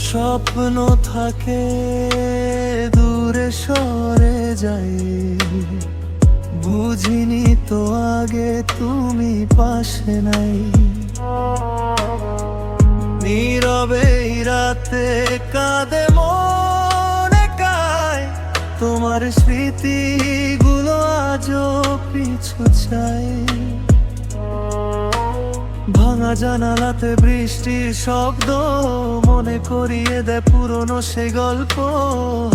স্বপ্ন থাকে দূরে সরে যায়, বুঝিনি তো আগে তুমি পাশে নাই। নীরবে রাতে কাঁদে মন একাই, তোমার স্মৃতিগুলো আজও পিছু চাই। ভাঙা জানালাতে বৃষ্টির শব্দ মনে করিয়ে দেয় পুরনো সে গল্প,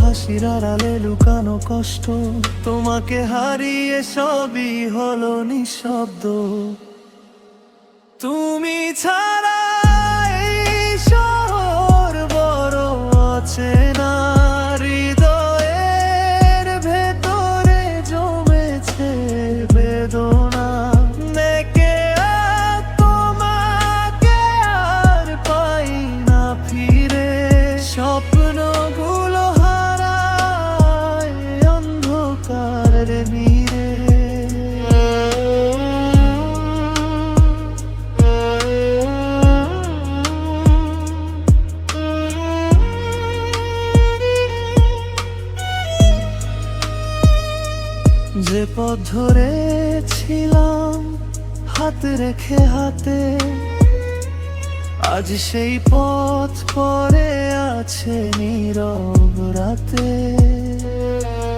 হাসির আড়ালে লুকানো কষ্ট, তোমাকে হারিয়ে সবই হলো নিঃশব্দ। তুমি ছাড়া এই শহর বড় অচেনা, হৃদয়ের ভেতরে জমেছে বেদনা। স্বপ্নগুলো হারায় অন্ধকার নীরে। যে পথ ধরেছিলাম হাত রেখে হাতে, আজ সেই পথ পড়ে আছে নীরব রাতে।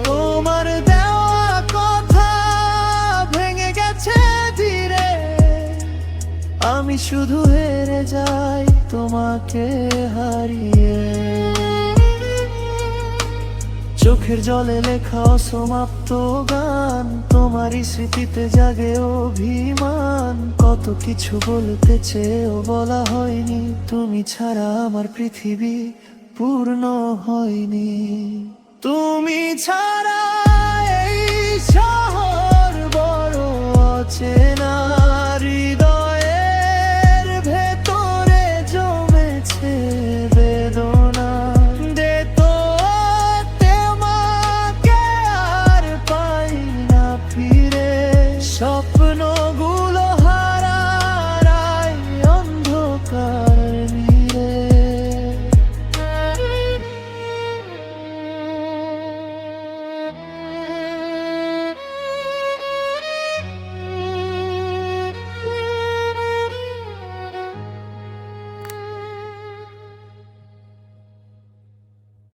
তোমার দেওয়া কথা ভেঙে গেছে ধীরে, আমি শুধু হেরে যাই তোমাকে হারিয়ে। চোখের জলে লেখা অসমাপ্ত গান, তোমারই স্মৃতিতে জাগে অভিমান। কত কিছু বলতে চেয়েও বলা হয়নি, তুমি ছাড়া আমার পৃথিবী পূর্ণ হয়নি। তুমি ছাড়া